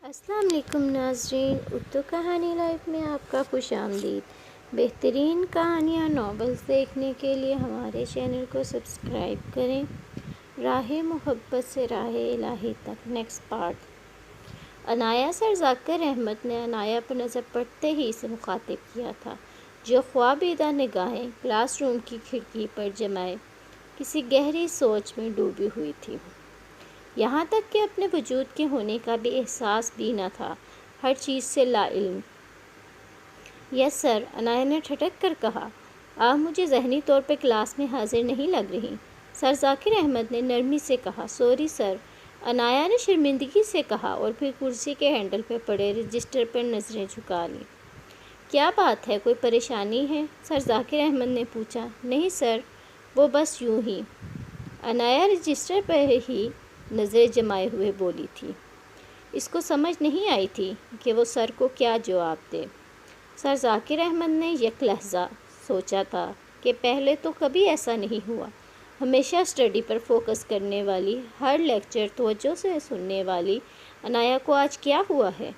السلام علیکم ناظرین، اردو کہانی لائف میں آپ کا خوش آمدید۔ بہترین کہانیاں ناولز دیکھنے کے لیے ہمارے چینل کو سبسکرائب کریں۔ راہ محبت سے راہ الہی تک نیکسٹ پارٹ۔ عنایہ سر ذاکر احمد نے عنایہ پر نظر پڑتے ہی اسے مخاطب کیا تھا، جو خوابیدہ نگاہیں کلاس روم کی کھڑکی پر جمائے کسی گہری سوچ میں ڈوبی ہوئی تھی، یہاں تک کہ اپنے وجود کے ہونے کا بھی احساس بھی نہ تھا، ہر چیز سے لا علم۔ یس سر، عنایہ نے ٹھٹک کر کہا، آپ مجھے ذہنی طور پر کلاس میں حاضر نہیں لگ رہی۔ سر ذاکر احمد نے نرمی سے کہا، سوری سر۔ عنایہ نے شرمندگی سے کہا اور پھر کرسی کے ہینڈل پر پڑے رجسٹر پر نظریں جھکا لیں۔ کیا بات ہے، کوئی پریشانی ہے؟ سر ذاکر احمد نے پوچھا۔ نہیں سر، وہ بس یوں ہی۔ عنایہ رجسٹر پر ہی نظریں جمائے ہوئے بولی تھی۔ اس کو سمجھ نہیں آئی تھی کہ وہ سر کو کیا جواب دے۔ سر ذاکر احمد نے یک لحظہ سوچا تھا کہ پہلے تو کبھی ایسا نہیں ہوا، ہمیشہ اسٹڈی پر فوکس کرنے والی، ہر لیکچر توجہ سے سننے والی عنایہ کو آج کیا ہوا ہے؟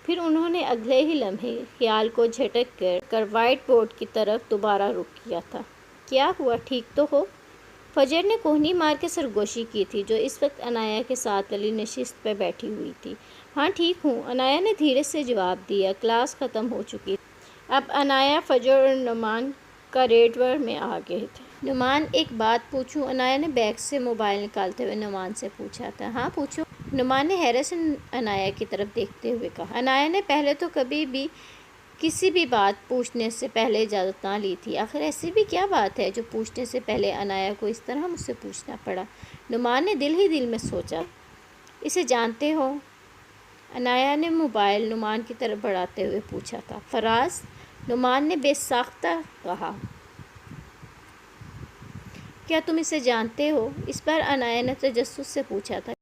پھر انہوں نے اگلے ہی لمحے خیال کو جھٹک کر وائٹ بورڈ کی طرف دوبارہ رخ کیا تھا۔ کیا ہوا، ٹھیک تو ہو؟ فجر نے کوہنی مار کے سرگوشی کی تھی، جو اس وقت عنایہ کے ساتھ والی نشست پہ بیٹھی ہوئی تھی۔ ہاں ٹھیک ہوں، عنایہ نے دھیرے سے جواب دیا۔ کلاس ختم ہو چکی تھی۔ اب عنایہ، فجر اور نعمان کریڈور میں آ گئے تھے۔ نعمان، ایک بات پوچھوں؟ عنایہ نے بیگ سے موبائل نکالتے ہوئے نعمان سے پوچھا تھا۔ ہاں پوچھو۔ نعمان نے حیرت سے عنایہ کی طرف دیکھتے ہوئے کہا۔ عنایہ نے پہلے تو کبھی بھی کسی بھی بات پوچھنے سے پہلے اجازت نہ لی تھی، آخر ایسی بھی کیا بات ہے جو پوچھنے سے پہلے عنایہ کو اس طرح مجھ سے پوچھنا پڑا؟ نعمان نے دل ہی دل میں سوچا۔ اسے جانتے ہو؟ عنایہ نے موبائل نعمان کی طرف بڑھاتے ہوئے پوچھا تھا۔ فراز؟ نعمان نے بے ساختہ کہا۔ کیا تم اسے جانتے ہو؟ اس بار عنایہ نے تجسس سے پوچھا تھا،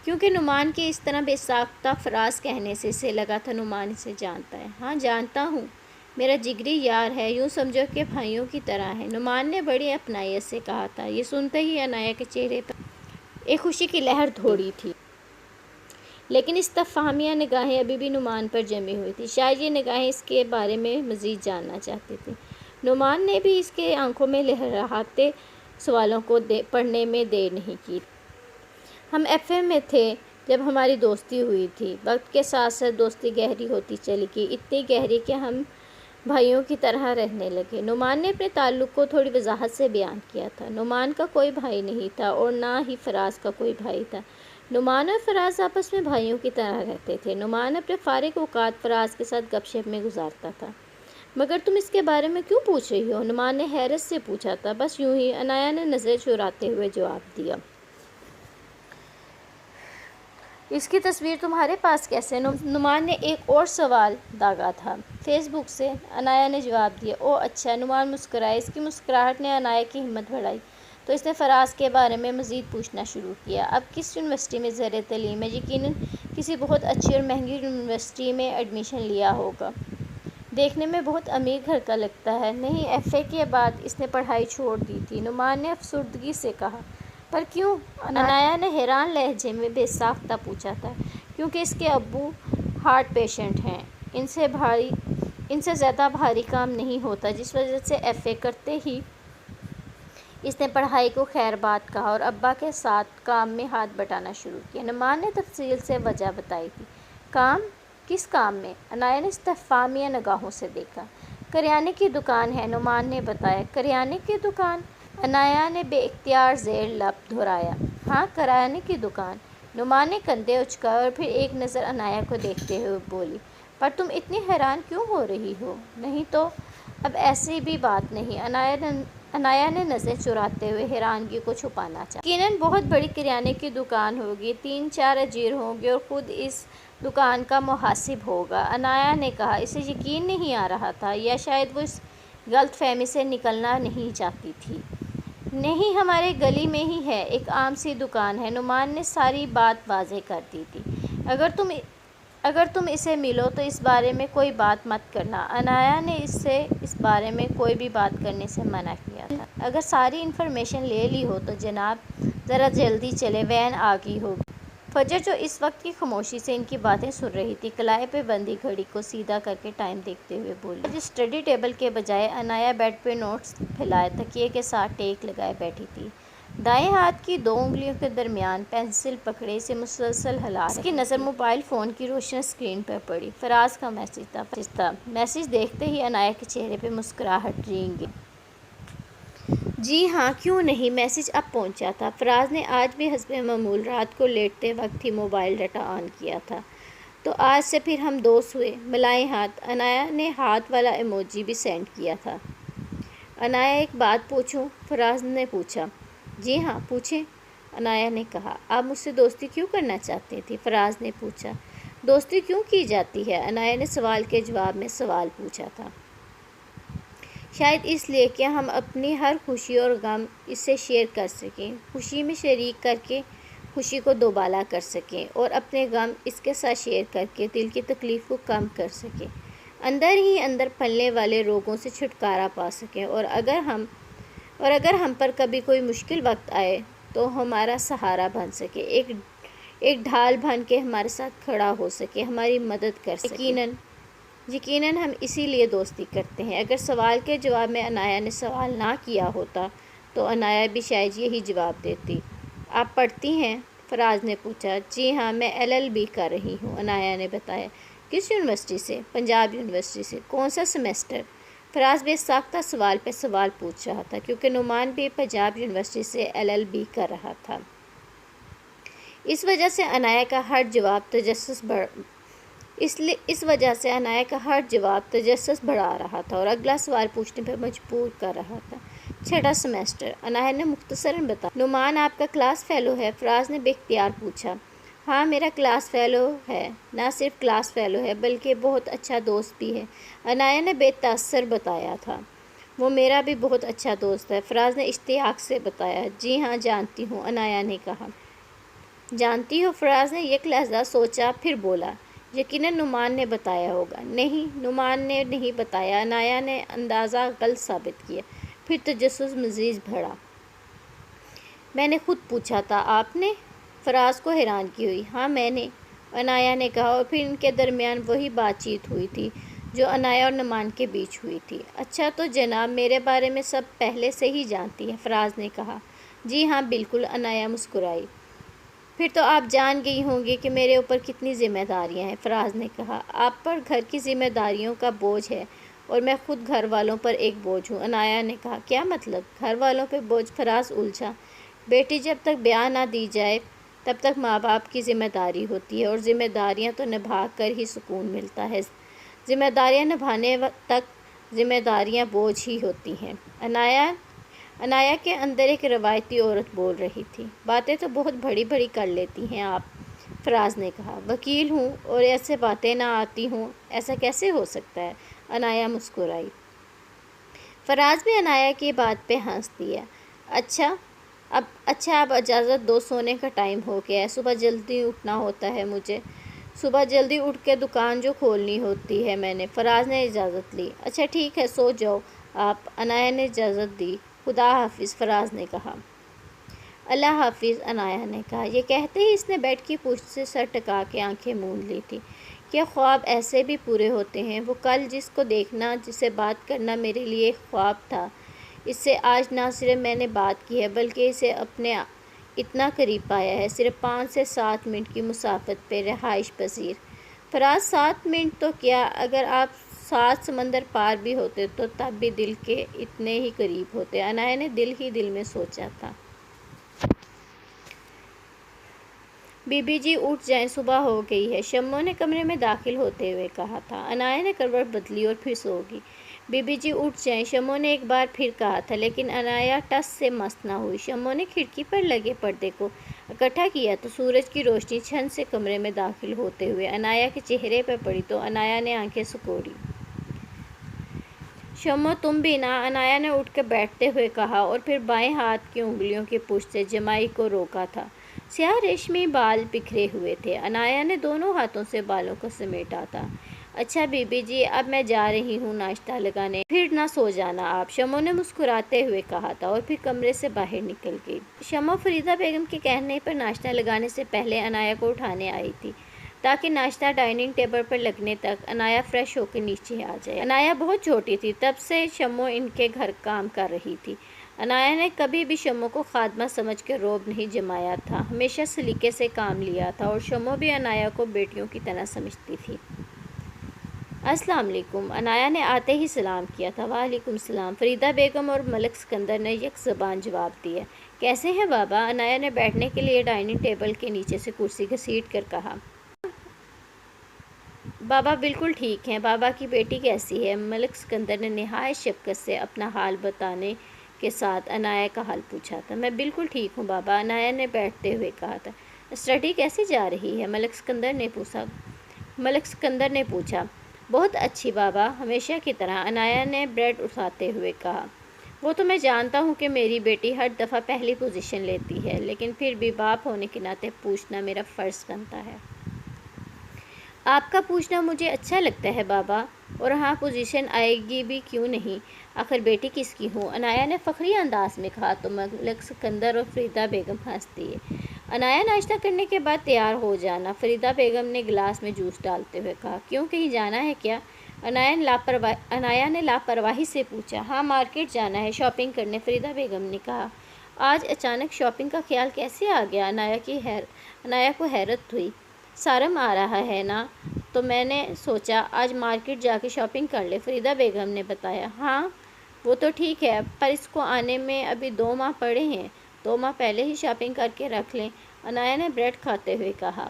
کیونکہ نعمان کے اس طرح بے ساختہ فراز کہنے سے اسے لگا تھا نعمان اسے جانتا ہے۔ ہاں جانتا ہوں، میرا جگری یار ہے، یوں سمجھو کہ بھائیوں کی طرح ہے، نعمان نے بڑی اپنائیت سے کہا تھا۔ یہ سنتے ہی عنایہ کے چہرے پر ایک خوشی کی لہر دوڑی تھی، لیکن استفہامیہ نگاہیں ابھی بھی نعمان پر جمی ہوئی تھی، شاید یہ نگاہیں اس کے بارے میں مزید جاننا چاہتی تھیں۔ نعمان نے بھی اس کے آنکھوں میں لہراتے سوالوں کو پڑھنے میں دیر نہیں کی۔ ہم ایف اے میں تھے جب ہماری دوستی ہوئی تھی، وقت کے ساتھ ساتھ دوستی گہری ہوتی چلی گئی، اتنی گہری کہ ہم بھائیوں کی طرح رہنے لگے۔ نعمان نے اپنے تعلق کو تھوڑی وضاحت سے بیان کیا تھا۔ نعمان کا کوئی بھائی نہیں تھا اور نہ ہی فراز کا کوئی بھائی تھا۔ نعمان اور فراز آپس میں بھائیوں کی طرح رہتے تھے۔ نعمان اپنے فارغ اوقات فراز کے ساتھ گپ شپ میں گزارتا تھا۔ مگر تم اس کے بارے میں کیوں پوچھ رہی ہو؟ نعمان نے حیرت سے پوچھا تھا۔ بس یوں ہی، عنایہ نے نظریں چراتے ہوئے جواب دیا۔ اس کی تصویر تمہارے پاس کیسے؟ نعمان نے ایک اور سوال داغا تھا۔ فیس بک سے، عنایہ نے جواب دیا۔ اوہ اچھا، نعمان مسکرائے۔ اس کی مسکراہٹ نے عنایہ کی ہمت بڑھائی، تو اس نے فراز کے بارے میں مزید پوچھنا شروع کیا۔ اب کس یونیورسٹی میں زیر تعلیم ہے؟ یقیناً کسی بہت اچھی اور مہنگی یونیورسٹی میں ایڈمیشن لیا ہوگا۔ دیکھنے میں بہت امیر گھر کا لگتا ہے۔ نہیں، ایف اے کے بعد اس نے پڑھائی چھوڑ دی تھی، نعمان نے افسردگی سے کہا۔ پر کیوں؟ عنایہ نے حیران لہجے میں بے ساختہ پوچھا تھا۔ کیونکہ اس کے ابو ہارٹ پیشنٹ ہیں، ان سے زیادہ بھاری کام نہیں ہوتا، جس وجہ سے ایف اے کرتے ہی اس نے پڑھائی کو خیر بات کہا اور ابا کے ساتھ کام میں ہاتھ بٹانا شروع کیا۔ نعمان نے تفصیل سے وجہ بتائی تھی۔ کام؟ کس کام میں؟ عنایہ نے استفہامیہ نگاہوں سے دیکھا۔ کریانے کی دکان ہے، نعمان نے بتایا۔ کریانے کی دکان؟ عنایہ نے بے اختیار زیر لب دہرایا۔ ہاں، کریانے کی دکان۔ نعمان نے کندھے اچکائے اور پھر ایک نظر عنایہ کو دیکھتے ہوئے بولی۔ پر تم اتنی حیران کیوں ہو رہی ہو؟ نہیں تو اب ایسی بھی بات نہیں، عنایہ نے نظریں چراتے ہوئے حیرانگی کو چھپانا چاہا۔ یقیناً بہت بڑی کریانے کی دکان ہوگی، 3-4 اجیر ہوں گے اور خود اس دکان کا محاسب ہوگا، عنایہ نے کہا۔ اسے یقین نہیں آ رہا تھا، یا شاید وہ اس غلط فہمی سے نکلنا نہیں چاہتی تھی۔ نہیں، ہمارے گلی میں ہی ہے، ایک عام سی دکان ہے، نعمان نے ساری بات واضح کر دی تھی۔ اگر تم اسے ملو تو اس بارے میں کوئی بات مت کرنا، عنایہ نے اس سے اس بارے میں کوئی بھی بات کرنے سے منع کیا تھا۔ اگر ساری انفارمیشن لے لی ہو تو جناب ذرا جلدی چلیں، وین آ گئی ہوگی۔ فجر جو اس وقت کی خاموشی سے ان کی باتیں سن رہی تھی، کلائی پہ بندھی گھڑی کو سیدھا کر کے ٹائم دیکھتے ہوئے بولی۔ آج اسٹڈی ٹیبل کے بجائے عنایا بیڈ پہ نوٹس پھیلائے تکیے کے ساتھ ٹیک لگائے بیٹھی تھی۔ دائیں ہاتھ کی 2 انگلیوں کے درمیان پینسل پکڑے اسے مسلسل ہلا رہی تھی۔ اس کی نظر موبائل فون کی روشن اسکرین پر پڑی۔ فراز کا میسج تھا۔ میسج دیکھتے ہی عنایا کے چہرے پہ مسکراہٹ رینگ گئی۔ جی ہاں، کیوں نہیں، میسج اب پہنچا تھا۔ فراز نے آج بھی حسب معمول رات کو لیٹتے وقت ہی موبائل ڈاٹا آن کیا تھا۔ تو آج سے پھر ہم دوست ہوئے، ملائیں ہاتھ۔ عنایا نے ہاتھ والا ایموجی بھی سینڈ کیا تھا۔ عنایا ایک بات پوچھوں؟ فراز نے پوچھا۔ جی ہاں، پوچھیں، عنایا نے کہا۔ آپ مجھ سے دوستی کیوں کرنا چاہتی تھی؟ فراز نے پوچھا۔ دوستی کیوں کی جاتی ہے؟ عنایا نے سوال کے جواب میں سوال پوچھا تھا۔ شاید اس لیے کہ ہم اپنی ہر خوشی اور غم اس سے شیئر کر سکیں، خوشی میں شریک کر کے خوشی کو دوبالا کر سکیں اور اپنے غم اس کے ساتھ شیئر کر کے دل کی تکلیف کو کم کر سکیں، اندر ہی اندر پھیلنے والے روگوں سے چھٹکارا پا سکیں، اور اگر ہم پر کبھی کوئی مشکل وقت آئے تو ہمارا سہارا بن سکے، ایک ڈھال بن کے ہمارے ساتھ کھڑا ہو سکے، ہماری مدد کر سکے۔ یقیناً ہم اسی لیے دوستی کرتے ہیں۔ اگر سوال کے جواب میں عنایا نے سوال نہ کیا ہوتا تو عنایا بھی شاید یہی جواب دیتی۔ آپ پڑھتی ہیں؟ فراز نے پوچھا۔ جی ہاں، میں LLB کر رہی ہوں، عنایا نے بتایا۔ کس یونیورسٹی سے؟ پنجاب یونیورسٹی سے۔ کون سا سیمسٹر؟ فراز بے ساختہ سوال پہ سوال پوچھ رہا تھا کیونکہ نعمان بھی پنجاب یونیورسٹی سے LLB کر رہا تھا۔ اس وجہ سے عنایا کا ہر جواب تجسس بڑھا رہا تھا اور اگلا سوال پوچھنے پر مجبور کر رہا تھا۔ 6واں سیمسٹر، عنایا نے مختصراً بتایا۔ نعمان آپ کا کلاس فیلو ہے؟ فراز نے بے اختیار پوچھا۔ ہاں، میرا کلاس فیلو ہے، نہ صرف کلاس فیلو ہے بلکہ بہت اچھا دوست بھی ہے، عنایا نے بے تاثر بتایا تھا۔ وہ میرا بھی بہت اچھا دوست ہے، فراز نے اشتیاق سے بتایا۔ جی ہاں، جانتی ہوں، عنایا نے کہا۔ جانتی ہو؟ فراز نے ایک لحظہ سوچا، پھر بولا۔ یقیناً نعمان نے بتایا ہوگا۔ نہیں، نعمان نے نہیں بتایا، عنایا نے اندازہ غلط ثابت کیا۔ پھر تجسس مزید بڑھا۔ میں نے خود پوچھا تھا، آپ نے؟ فراز کو حیرانگی ہوئی۔ ہاں، میں نے، عنایا نے کہا، اور پھر ان کے درمیان وہی بات چیت ہوئی تھی جو عنایا اور نعمان کے بیچ ہوئی تھی۔ اچھا، تو جناب میرے بارے میں سب پہلے سے ہی جانتی ہیں، فراز نے کہا۔ جی ہاں، بالکل، عنایا مسکرائی۔ پھر تو آپ جان گئی ہوں گی کہ میرے اوپر کتنی ذمہ داریاں ہیں، فراز نے کہا۔ آپ پر گھر کی ذمہ داریوں کا بوجھ ہے اور میں خود گھر والوں پر ایک بوجھ ہوں، عنایا نے کہا۔ کیا مطلب؟ گھر والوں پہ بوجھ؟ فراز الجھا۔ بیٹی، جب تک بیاہ نہ دی جائے تب تک ماں باپ کی ذمہ داری ہوتی ہے، اور ذمہ داریاں تو نبھا کر ہی سکون ملتا ہے، ذمہ داریاں نبھانے تک ذمہ داریاں بوجھ ہی ہوتی ہیں۔ عنایا کے اندر ایک روایتی عورت بول رہی تھی۔ باتیں تو بہت بڑی بڑی کر لیتی ہیں آپ، فراز نے کہا۔ وکیل ہوں اور ایسے باتیں نہ آتی ہوں، ایسا کیسے ہو سکتا ہے؟ عنایا مسکرائی۔ فراز بھی عنایا کی بات پہ ہنس دیا۔ اچھا اب اجازت دو، سونے کا ٹائم ہو گیا ہے، صبح جلدی اٹھنا ہوتا ہے مجھے، صبح جلدی اٹھ کے دکان جو کھولنی ہوتی ہے میں نے۔ فراز نے اجازت لی۔ اچھا ٹھیک ہے، سو جاؤ آپ، عنایا نے اجازت دی۔ خدا حافظ، فراز نے کہا۔ اللہ حافظ، عنایا نے کہا۔ یہ کہتے ہی اس نے بیڈ کی پشت سے سر ٹکا کے آنکھیں موند لی تھیں۔ کیا خواب ایسے بھی پورے ہوتے ہیں؟ وہ کل جس کو دیکھنا، جس سے بات کرنا میرے لیے ایک خواب تھا، اس سے آج نہ صرف میں نے بات کی ہے بلکہ اسے اپنے اتنا قریب پایا ہے، صرف 5 سے 7 منٹ کی مسافت پہ رہائش پذیر۔ فراز، 7 منٹ تو کیا، اگر آپ 7 سمندر پار بھی ہوتے تو تب بھی دل کے اتنے ہی قریب ہوتے، عنایا نے دل ہی دل میں سوچا تھا۔ بی بی جی اٹھ جائیں، صبح ہو گئی ہے، شمو نے کمرے میں داخل ہوتے ہوئے کہا تھا۔ عنایا نے کروٹ بدلی اور پھر سو گئی۔ بی بی جی اٹھ جائیں، شمو نے ایک بار پھر کہا تھا، لیکن عنایا ٹس سے مس نہ ہوئی۔ شمو نے کھڑکی پر لگے پردے کو اکٹھا کیا تو سورج کی روشنی چھن سے کمرے میں داخل ہوتے ہوئے عنایا کے چہرے پر پڑی تو عنایا نے آنکھیں سکوڑی۔ شمو، تم بھی نا، عنایا نے اٹھ کے بیٹھتے ہوئے کہا اور پھر بائیں ہاتھ کی انگلیوں کی پشت سے جمائی کو روکا تھا۔ سیاہ ریشمی بال بکھرے ہوئے تھے، عنایا نے دونوں ہاتھوں سے بالوں کو سمیٹا تھا۔ اچھا بی جی، اب میں جا رہی ہوں ناشتہ لگانے، پھر نہ سو جانا آپ، شمو نے مسکراتے ہوئے کہا تھا اور پھر کمرے سے باہر نکل گئی۔ شمو فریدہ بیگم کے کہنے پر ناشتہ لگانے سے پہلے عنایہ کو اٹھانے آئی تھی تاکہ ناشتہ ڈائننگ ٹیبل پر لگنے تک عنایہ فریش ہو کے نیچے آ جائے۔ عنایہ بہت چھوٹی تھی تب سے شمو ان کے گھر کام کر رہی تھی۔ عنایہ نے کبھی بھی شمو کو خادمہ سمجھ کے روب نہیں جمایا تھا، ہمیشہ سلیقے سے کام لیا تھا اور شمو بھی عنایہ کو بیٹیوں کی طرح سمجھتی تھی۔ السلام علیکم، عنایہ نے آتے ہی سلام کیا تھا۔ وعلیکم السلام، فریدہ بیگم اور ملک سکندر نے یک زبان جواب دیا۔ کیسے ہیں بابا؟ عنایہ نے بیٹھنے کے لیے ڈائننگ ٹیبل کے نیچے سے کرسی گھسیٹ کر کہا۔ بابا بالکل ٹھیک ہیں۔ بابا کی بیٹی کیسی ہے؟ ملک سکندر نے نہایت شفقت سے اپنا حال بتانے کے ساتھ عنایہ کا حال پوچھا تھا۔ میں بالکل ٹھیک ہوں بابا، عنایہ نے بیٹھتے ہوئے کہا تھا۔ اسٹڈی کیسی جا رہی ہے؟ ملک سکندر نے پوچھا۔ بہت اچھی بابا، ہمیشہ کی طرح، عنایہ نے بریڈ اٹھاتے ہوئے کہا۔ وہ تو میں جانتا ہوں کہ میری بیٹی ہر دفعہ پہلی پوزیشن لیتی ہے، لیکن پھر بھی باپ ہونے کے ناطے پوچھنا میرا فرض بنتا ہے۔ آپ کا پوچھنا مجھے اچھا لگتا ہے بابا، اور ہاں پوزیشن آئے گی بھی کیوں نہیں، آخر بیٹی کس کی ہوں؟ عنایہ نے فخری انداز میں کہا تو ملک سکندر اور فریدہ بیگم ہنس دیے۔ عنایہ ناشتہ کرنے کے بعد تیار ہو جانا، فریدہ بیگم نے گلاس میں جوس ڈالتے ہوئے کہا۔ کیوں، کہیں جانا ہے کیا؟ عنایہ نے لاپرواہی سے پوچھا۔ ہاں مارکیٹ جانا ہے، شاپنگ کرنے، فریدہ بیگم نے کہا۔ آج اچانک شاپنگ کا خیال کیسے آ گیا؟ عنایہ کو حیرت ہوئی۔ سارم آ رہا ہے نا، تو میں نے سوچا آج مارکیٹ جا کے شاپنگ کر لے، فریدہ بیگم نے بتایا۔ ہاں وہ تو ٹھیک ہے، پر اس کو آنے میں ابھی 2 ماہ پڑے ہیں، 2 ماہ پہلے ہی شاپنگ کر کے رکھ لیں، عنایہ نے بریڈ کھاتے ہوئے کہا۔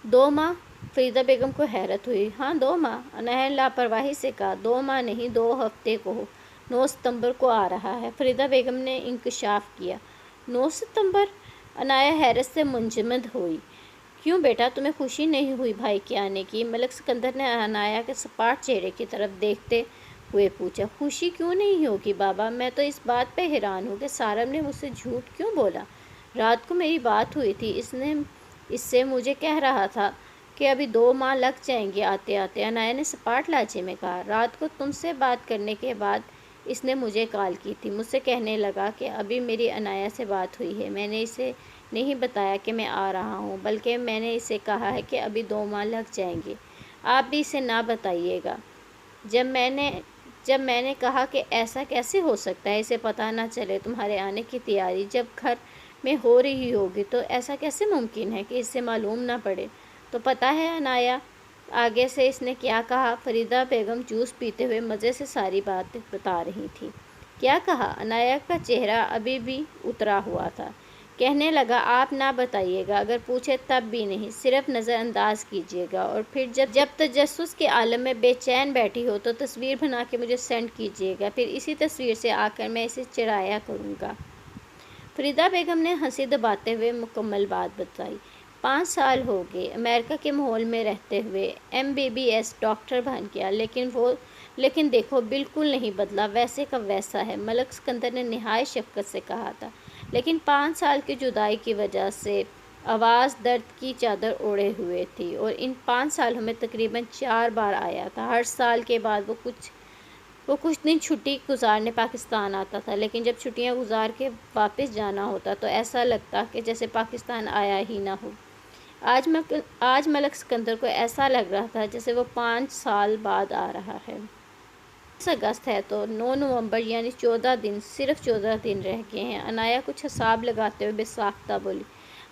2 ماہ؟ فریدہ بیگم کو حیرت ہوئی۔ ہاں 2 ماہ، عنایہ نے لاپرواہی سے کہا۔ 2 ماہ نہیں، 2 ہفتے کہو، 9 ستمبر کو آ رہا ہے، فریدہ بیگم نے انکشاف کیا۔ 9 ستمبر؟ عنایہ حیرت سے منجمد ہوئی۔ کیوں بیٹا، تمہیں خوشی نہیں ہوئی بھائی کے آنے کی؟ ملک سکندر نے عنایہ کے سپاٹ چہرے کی طرف دیکھتے ہوئے پوچھا۔ خوشی کیوں نہیں ہوگی بابا، میں تو اس بات پہ حیران ہوں کہ سارم نے مجھ سے جھوٹ کیوں بولا۔ رات کو میری بات ہوئی تھی، اس سے مجھے کہہ رہا تھا کہ ابھی 2 ماہ لگ جائیں گے آتے آتے، عنایہ نے سپاٹ لہجے میں کہا۔ رات کو تم سے بات کرنے کے بعد اس نے مجھے کال کی تھی، مجھ سے کہنے لگا کہ ابھی میری عنایہ سے بات ہوئی ہے۔ میں نے اسے نہیں بتایا کہ میں آ رہا ہوں، بلکہ میں نے اسے کہا ہے کہ ابھی 2 ماہ لگ جائیں گے، آپ بھی اسے نہ بتائیے گا۔ جب میں نے کہا کہ ایسا کیسے ہو سکتا ہے، اسے پتہ نہ چلے، تمہارے آنے کی تیاری جب گھر میں ہو رہی ہوگی تو ایسا کیسے ممکن ہے کہ اسے معلوم نہ پڑے؟ تو پتہ ہے عنایہ، آگے سے اس نے کیا کہا؟ فریدہ بیگم جوس پیتے ہوئے مزے سے ساری بات بتا رہی تھی۔ کیا کہا؟ عنایہ کا چہرہ ابھی بھی اترا ہوا تھا۔ کہنے لگا آپ نہ بتائیے گا، اگر پوچھے تب بھی نہیں، صرف نظر انداز کیجیے گا، اور پھر جب تجسس کے عالم میں بے چین بیٹھی ہو تو تصویر بنا کے مجھے سینڈ کیجیے گا، پھر اسی تصویر سے آ کر میں اسے چڑھایا کروں گا۔ فریدہ بیگم نے ہنسی دباتے ہوئے مکمل بات بتائی۔ 5 سال ہو گئے امریکہ کے ماحول میں رہتے ہوئے، MBBS ڈاکٹر بن گیا، لیکن دیکھو بالکل نہیں بدلا، ویسے کا ویسا ہے، ملک سکندر نے نہایت شفقت سے کہا تھا۔ لیکن 5 سال کی جدائی کی وجہ سے آواز درد کی چادر اوڑھے ہوئے تھی، اور ان 5 سالوں میں تقریباً 4 بار آیا تھا۔ ہر سال کے بعد وہ کچھ دن چھٹی گزارنے پاکستان آتا تھا، لیکن جب چھٹیاں گزار کے واپس جانا ہوتا تو ایسا لگتا کہ جیسے پاکستان آیا ہی نہ ہو۔ آج ملک سکندر کو ایسا لگ رہا تھا جیسے وہ 5 سال بعد آ رہا ہے۔ 10 اگست ہے تو 9 نومبر یعنی 14 دن، صرف 14 دن رہ گئے ہیں۔ عنایہ کچھ حساب لگاتے ہوئے بے ساختہ بولی۔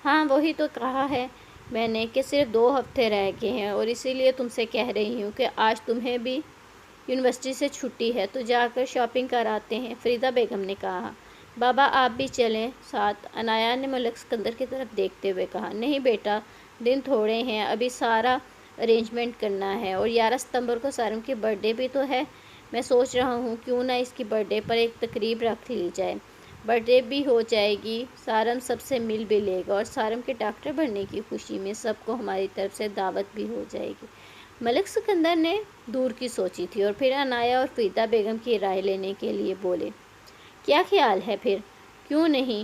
ہاں وہی تو کہا ہے میں نے کہ صرف 2 ہفتے رہ گئے ہیں، اور اسی لیے تم سے کہہ رہی ہوں کہ آج تمہیں بھی یونیورسٹی سے چھٹی ہے تو جا کر شاپنگ کر آتے ہیں، فریدہ بیگم نے کہا۔ بابا آپ بھی چلیں ساتھ، عنایہ نے ملک سکندر کی طرف دیکھتے ہوئے کہا۔ نہیں بیٹا، دن تھوڑے ہیں، ابھی سارا ارینجمنٹ کرنا ہے، اور 11 ستمبر کو سارم کی برتھ ڈے بھی تو ہے، میں سوچ رہا ہوں کیوں نہ اس کی برتھ ڈے پر ایک تقریب رکھ لی جائے، برتھ ڈے بھی ہو جائے گی، سارم سب سے مل بھی لے گا، اور سارم کے ڈاکٹر بننے کی خوشی میں سب کو ہماری طرف سے دعوت بھی ہو جائے گی۔ ملک سکندر نے دور کی سوچی تھی اور پھر عنایہ اور فریدہ بیگم کی رائے لینے کے لیے بولے۔ کیا خیال ہے پھر؟ کیوں نہیں،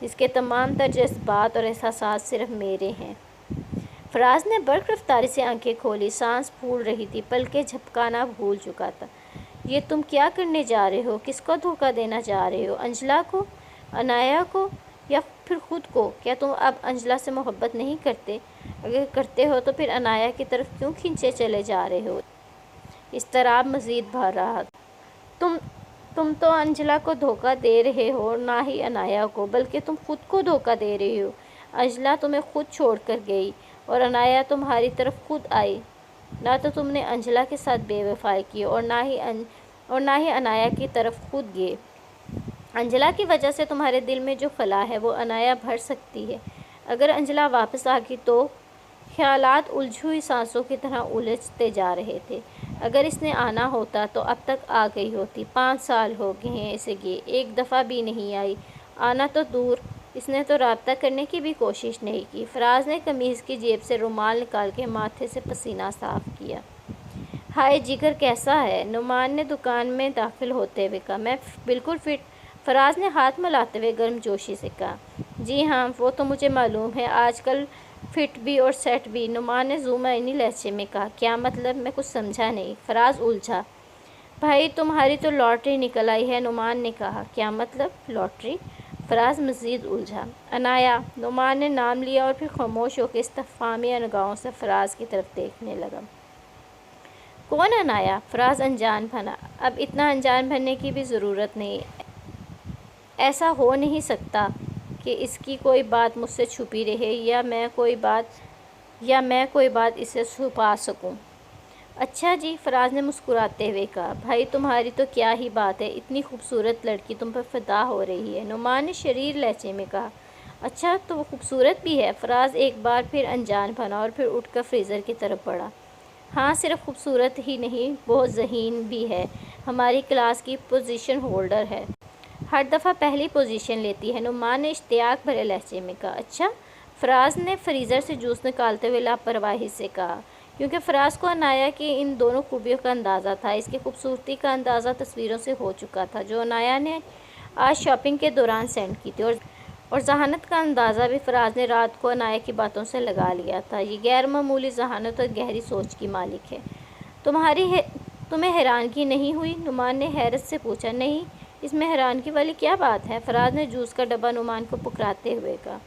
اس کے تمام تر جذبات اور احساسات صرف میرے ہیں۔ فراز نے برق رفتاری سے آنکھیں کھولی، سانس پھول رہی تھی، پلکیں جھپکانا بھول چکا تھا۔ یہ تم کیا کرنے جا رہے ہو؟ کس کو دھوکہ دینا چاہ رہے ہو؟ انجلا کو، عنایا کو، یا پھر خود کو؟ کیا تم اب انجلا سے محبت نہیں کرتے؟ اگر کرتے ہو تو پھر عنایا کی طرف کیوں کھنچے چلے جا رہے ہو؟ اضطراب مزید بڑھ رہا تھا۔ تم تو انجلا کو دھوکہ دے رہے ہو، نہ ہی عنایا کو، بلکہ تم خود کو دھوکہ دے رہے ہو۔ انجلا تمہیں خود چھوڑ کر گئی اور عنایا تمہاری طرف خود آئی۔ نہ تو تم نے انجلا کے ساتھ بے وفائی کی اور نہ ہی عنایا کی طرف خود گئے۔ انجلا کی وجہ سے تمہارے دل میں جو خلا ہے وہ عنایا بھر سکتی ہے۔ اگر انجلا واپس آ گئی تو خیالات الجھی ہوئی سانسوں کی طرح الجھتے جا رہے تھے۔ اگر اس نے آنا ہوتا تو اب تک آ گئی ہوتی۔ 5 سال ہو گئے ہیں اسے گئے، ایک دفعہ بھی نہیں آئی۔ آنا تو دور، اس نے تو رابطہ کرنے کی بھی کوشش نہیں کی۔ فراز نے قمیض کی جیب سے رومال نکال کے ماتھے سے پسینہ صاف کیا۔ ہائے جگر کیسا ہے؟ نعمان نے دکان میں داخل ہوتے ہوئے کہا۔ میں بالکل فٹ، فراز نے ہاتھ ملاتے ہوئے گرم جوشی سے کہا۔ جی ہاں، وہ تو مجھے معلوم ہے، آج کل فٹ بھی اور سیٹ بھی، نعمان نے زمینی لہجے میں کہا۔ کیا مطلب؟ میں کچھ سمجھا نہیں۔ فراز الجھا۔ بھائی تمہاری تو لاٹری نکل آئی ہے، نعمان نے کہا۔ کیا مطلب لاٹری؟ فراز مزید الجھا۔ عنایا، نعمان نے نام لیا اور پھر خاموش ہو کے استفہامی نگاہوں سے فراز کی طرف دیکھنے لگا۔ کون عنایا؟ فراز انجان بنا۔ اب اتنا انجان بننے کی بھی ضرورت نہیں، ایسا ہو نہیں سکتا کہ اس کی کوئی بات مجھ سے چھپی رہے یا میں کوئی بات اسے چھپا سکوں۔ اچھا جی، فراز نے مسکراتے ہوئے کہا۔ بھائی تمہاری تو کیا ہی بات ہے، اتنی خوبصورت لڑکی تم پر فدا ہو رہی ہے، نعمان نے شریر لہجے میں کہا۔ اچھا تو وہ خوبصورت بھی ہے؟ فراز ایک بار پھر انجان بنا اور پھر اٹھ کر فریزر کی طرف بڑھا۔ ہاں، صرف خوبصورت ہی نہیں، بہت ذہین بھی ہے، ہماری کلاس کی پوزیشن ہولڈر ہے، ہر دفعہ پہلی پوزیشن لیتی ہے، نعمان نے اشتیاق بھرے لہجے میں کہا۔ اچھا، فراز نے فریزر سے جوس نکالتے ہوئے لاپرواہی سے کہا، کیونکہ فراز کو عنایا کی ان دونوں خوبیوں کا اندازہ تھا۔ اس کی خوبصورتی کا اندازہ تصویروں سے ہو چکا تھا جو عنایا نے آج شاپنگ کے دوران سینڈ کی تھی، اور ذہانت کا اندازہ بھی فراز نے رات کو عنایا کی باتوں سے لگا لیا تھا۔ یہ غیر معمولی ذہانت اور گہری سوچ کی مالک ہے۔ تمہیں حیرانگی نہیں ہوئی؟ نعمان نے حیرت سے پوچھا۔ نہیں، اس میں حیرانگی والی کیا بات ہے؟ فراز نے جوس کا ڈبہ نعمان کو پکڑاتے ہوئے کہا۔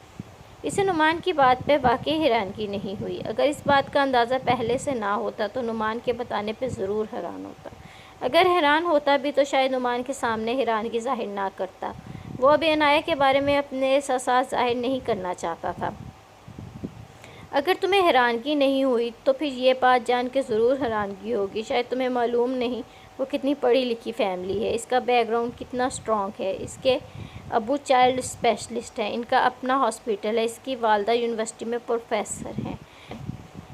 اسے نعمان کی بات پہ واقعی حیرانگی نہیں ہوئی۔ اگر اس بات کا اندازہ پہلے سے نہ ہوتا تو نعمان کے بتانے پہ ضرور حیران ہوتا۔ اگر حیران ہوتا بھی تو شاید نعمان کے سامنے حیرانگی ظاہر نہ کرتا۔ وہ ابھی عنایا کے بارے میں اپنے احساسات ظاہر نہیں کرنا چاہتا تھا۔ اگر تمہیں حیرانگی نہیں ہوئی تو پھر یہ بات جان کے ضرور حیرانگی ہوگی، شاید تمہیں معلوم نہیں وہ کتنی پڑھی لکھی فیملی ہے، اس کا بیک گراؤنڈ کتنا اسٹرانگ ہے۔ اس کے ابو چائلڈ اسپیشلسٹ ہیں، ان کا اپنا ہاسپٹل ہے، اس کی والدہ یونیورسٹی میں پروفیسر ہیں،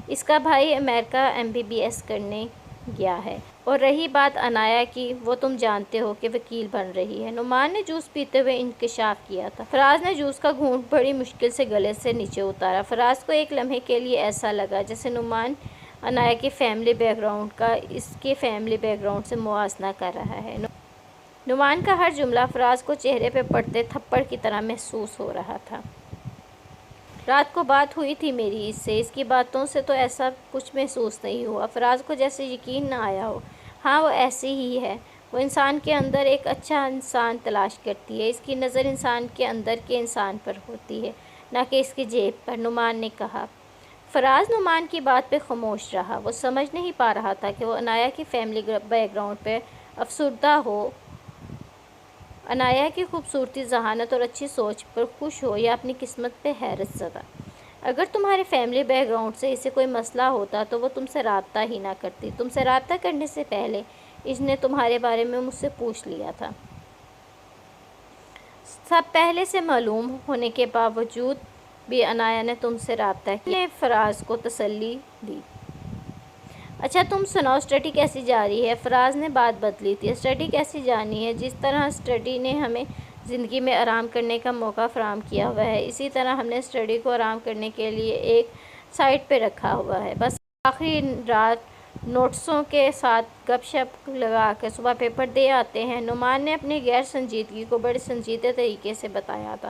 اس کا بھائی امریکہ MBBS کرنے گیا ہے، اور رہی بات عنایا کی، وہ تم جانتے ہو کہ وکیل بن رہی ہے۔ نعمان نے جوس پیتے ہوئے انکشاف کیا تھا۔ فراز نے جوس کا گھونٹ بڑی مشکل سے گلے سے نیچے اتارا۔ فراز کو ایک لمحے کے لیے ایسا لگا جیسے نعمان عنایا کے فیملی بیک گراؤنڈ کا اس کے فیملی بیک گراؤنڈ سے موازنہ کر رہا ہے۔ نعمان کا ہر جملہ فراز کو چہرے پہ پڑتے تھپڑ کی طرح محسوس ہو رہا تھا۔ رات کو بات ہوئی تھی میری اس سے، اس کی باتوں سے تو ایسا کچھ محسوس نہیں ہوا۔ فراز کو جیسے یقین نہ آیا ہو۔ ہاں، وہ ایسی ہی ہے، وہ انسان کے اندر ایک اچھا انسان تلاش کرتی ہے، اس کی نظر انسان کے اندر کے انسان پر ہوتی ہے، نہ کہ اس کی جیب پر، نعمان نے کہا۔ فراز نعمان کی بات پہ خاموش رہا۔ وہ سمجھ نہیں پا رہا تھا کہ وہ عنایا کی فیملی بیک گراؤنڈ پہ افسردہ ہو، عنایا کی خوبصورتی، ذہانت اور اچھی سوچ پر خوش ہو، یا اپنی قسمت پہ حیرت زدہ۔ اگر تمہارے فیملی بیک گراؤنڈ سے اسے کوئی مسئلہ ہوتا تو وہ تم سے رابطہ ہی نہ کرتی۔ تم سے رابطہ کرنے سے پہلے اس نے تمہارے بارے میں مجھ سے پوچھ لیا تھا۔ سب پہلے سے معلوم ہونے کے باوجود بھی عنایا نے تم سے رابطہ کیا، نے فراز کو تسلی دی۔ اچھا تم سناؤ، اسٹڈی کیسی جا رہی ہے؟ فراز نے بات بدلی تھی۔ اسٹڈی کیسی جانی ہے؟ جس طرح اسٹڈی نے ہمیں زندگی میں آرام کرنے کا موقع فراہم کیا ہوا ہے، اسی طرح ہم نے اسٹڈی کو آرام کرنے کے لیے ایک سائٹ پہ رکھا ہوا ہے، بس آخری رات نوٹسوں کے ساتھ گپ شپ لگا کر صبح پیپر دے آتے ہیں۔ نعمان نے اپنی غیر سنجیدگی کو بڑے سنجیدہ طریقے سے بتایا تھا،